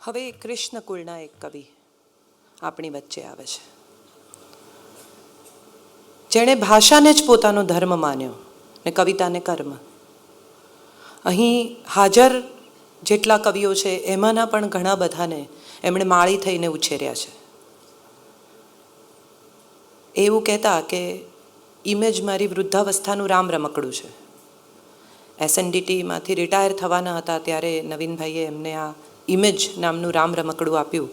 હવે કૃષ્ણ કુળના એક કવિ આપણી વચ્ચે આવે છે, જેણે ભાષાને જ પોતાનો ધર્મ માન્યો ને કવિતાને કર્મ. અહીં હાજર જેટલા કવિઓ છે એમાંના પણ ઘણા બધાને એમણે માળી થઈને ઉછેર્યા છે. એવું કહેતા કે ઇમેજ મારી વૃદ્ધાવસ્થાનું રામ રમકડું છે. SNDTમાંથી રિટાયર થવાના હતા ત્યારે નવીનભાઈએ એમને આ ઇમેજ નામનું રામ રમકડું આપ્યું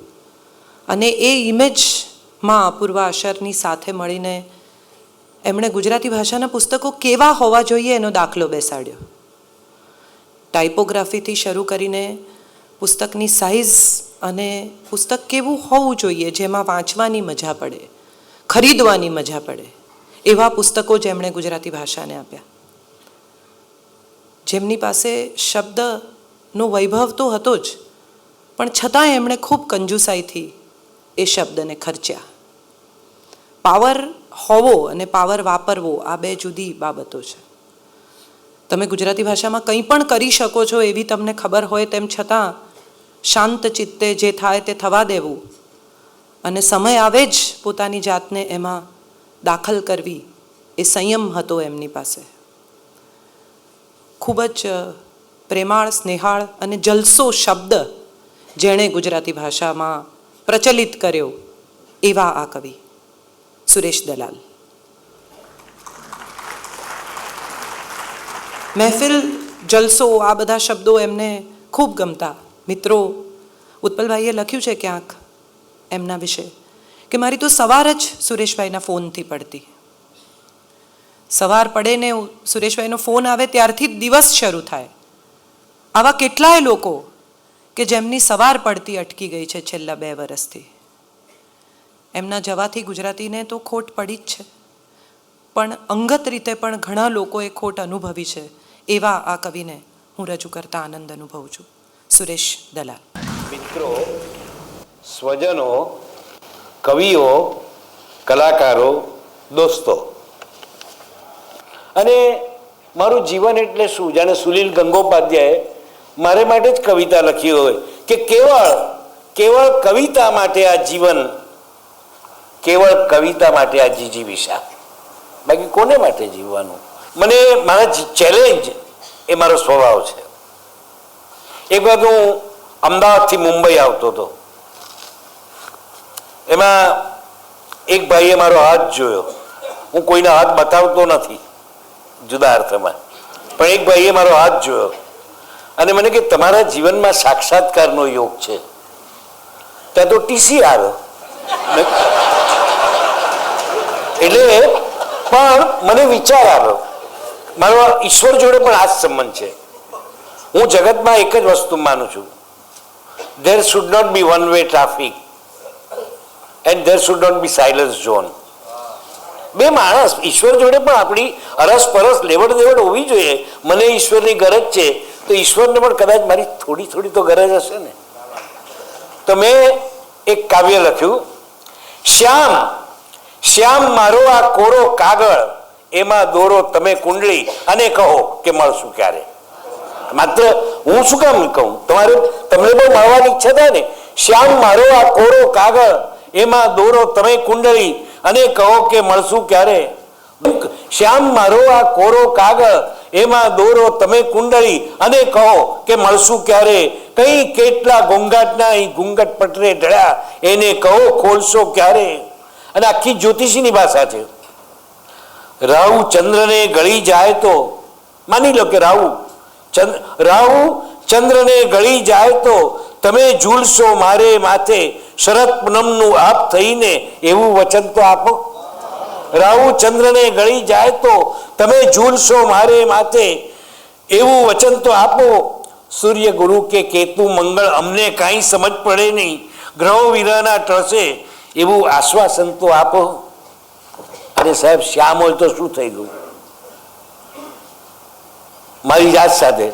અને એ ઇમેજમાં અપૂર્વા અશરની સાથે મળીને એમણે ગુજરાતી ભાષાના પુસ્તકો કેવા હોવા જોઈએ એનો દાખલો બેસાડ્યો. ટાઇપોગ્રાફીથી શરૂ કરીને પુસ્તકની સાઇઝ અને પુસ્તક કેવું હોવું જોઈએ જેમાં વાંચવાની મજા પડે, ખરીદવાની મજા પડે, એવા પુસ્તકો જ એમણે ગુજરાતી ભાષાને આપ્યા. જેમની પાસે શબ્દનો વૈભવ તો હતો જ, પણ છતાંય એમણે ખૂબ કંજુસાઈથી એ શબ્દને ખર્ચ્યા. પાવર હોવો અને પાવર વાપરવો આ બે જુદી બાબતો છે. તમે ગુજરાતી ભાષામાં કંઈ પણ કરી શકો છો એવી તમને ખબર હોય તેમ છતાં શાંત ચિત્તે જે થાય તે થવા દેવું અને સમય આવે જ પોતાની જાતને એમાં દાખલ કરવી, એ સંયમ હતો એમની પાસે. ખૂબ જ પ્રેમાળ, સ્નેહાળ અને જલસો શબ્દ જેણે ગુજરાતી ભાષામાં પ્રચલિત કર્યો એવા આ કવિ સુરેશ દલાલ. મહેફિલ, જલસો, આ બધા શબ્દો એમને ખૂબ ગમતા. મિત્રો, ઉત્પલભાઈએ લખ્યું છે ક્યાંક એમના વિશે કે મારી તો સવાર જ સુરેશભાઈના ફોનથી પડતી. સવાર પડે ને સુરેશભાઈનો ફોન આવે ત્યારથી જ દિવસ શરૂ થાય. આવા કેટલાય લોકો કે જેમની સવાર પડતી અટકી ગઈ છે છેલ્લા 2 વર્ષથી. એમના જવાથી ગુજરાતીને તો ખોટ પડી જ છે, પણ અંગત રીતે પણ ઘણા લોકોએ ખોટ અનુભવી છે. એવા આ કવિને હું રજૂ કરતા આનંદ અનુભવું છું. સુરેશ દલાલ. મિત્રો, સ્વજનો, કવિઓ, કલાકારો, દોસ્તો અને મારું જીવન એટલે શું? જાણે સુનિલ ગંગોપાધ્યાયે મારે માટે જ કવિતા લખી હોય કે કેવળ કવિતા માટે આ જીવન, કેવળ કવિતા માટે આ જીજીવિષા, બાકી કોને માટે જીવવાનું? મને મારા ચેલેન્જ એ મારો સ્વભાવ છે. એક વખત હું અમદાવાદથી મુંબઈ આવતો હતો. એમાં એક ભાઈએ મારો હાથ જોયો. હું કોઈના હાથ બતાવતો નથી જુદા અર્થમાં, પણ એક ભાઈએ મારો હાથ જોયો અને મને કે તમારા જીવનમાં સાક્ષાત્કારનો યોગ છે. ત્યાં તો ટીસી આવ્યો એટલે પણ મને વિચાર આવ્યો, મારો ઈશ્વર જોડે પણ આ જ સંબંધ છે. હું જગતમાં એક જ વસ્તુ માનું છું, there should not be one way traffic and there should not be silence zone. બે માણસ ઈશ્વર જોડે પણ આપણી અરસપરસ લેવડ દેવડ હોવી જોઈએ. મને ઈશ્વરની ગરજ છે તો ઈશ્વરને પણ કદાચ મારી થોડી થોડી તો ગરજ હશે ને. તો મેં એક કાવ્ય લખ્યું, શ્યામ શ્યામ મારો આ કોરો કાગળ, એમાં દોરો તમે કુંડળી અને કહો કે મળશું ક્યારે. માત્ર હું શું કામ કહું, તમને બહુ મળવાની ઈચ્છા થાય ને. શ્યામ મારો આ કોરો કાગળ, એમાં દોરો તમે કુંડળી અને કહો કે મળશું ક્યારે. શ્યામ મારો આ કોરો કાગળ, એમાં દોરો તમે કુંડળી અને કહો કે મળશું ક્યારે. કઈ કેટલા ઘોંઘાટના અહીં ઘૂંઘટ પટરે ઢળ્યા, એને કહો ખોલશો ક્યારે. અને આખી જ્યોતિષીની ભાષા છે. રાહુ ચંદ્રને ગળી જાય તો, માની લો કે રાહુ ચંદ્રને ગળી જાય તો તમે ઝૂલશો મારે માથે, શરદ પૂનમનું આપ થઈને એવું વચન તો આપો. રાહુ ચંદ્રને ગળી જાય તો તમે ઝૂલશો મારે માથે, એવું વચન તો આપો. સૂર્ય ગુરુ કે કેતુ મંગળ અમને કાંઈ સમજ પડે નહીં, ગ્રહો વિરહના ટળશે એવું આશ્વાસન તો આપો. અરે સાહેબ, શ્યામ હોય તો શું થઈ ગયું? મારી જાત સાથે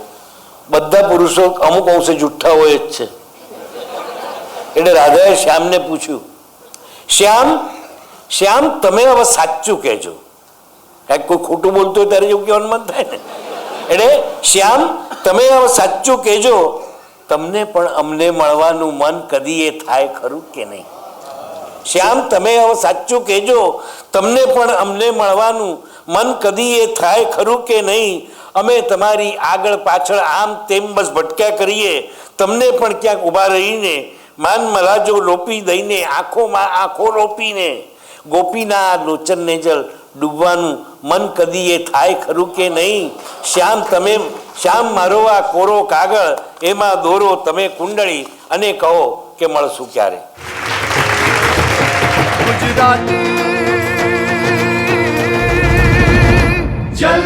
બધા પુરુષો અમુક અંશે જુઠ્ઠા હોય જ છે. એટલે રાધાએ શ્યામને પૂછ્યું, શ્યામ તમે હવે સાચું કહેજો. કાંઈક કોઈ ખોટું બોલતો હોય ત્યારે એવું કહેવાનું મન થાય ને. એટલે શ્યામ તમે હવે સાચું કહેજો તમને પણ અમને મળવાનું મન કદી એ થાય ખરું કે નહીં? શ્યામ, તમે હવે સાચું કહેજો, તમને પણ અમને મળવાનું મન કદી એ થાય ખરું કે નહીં? અમે તમારી આગળ પાછળ આમ તેમ બસ ભટક્યા કરીએ, તમને પણ ક્યાંક ઊભા રહીને માન મલાજો લોપી દઈને આંખોમાં આંખો રોપીને ગોપીના લોચનને જલ ડૂબવાનું મન કદી એ થાય ખરું કે નહીં? શ્યામ, તમે શ્યામ મારો આ કોરો કાગળ, એમાં દોરો તમે કુંડળી અને કહો કે મળશું ક્યારે? ગુજરાતી જલ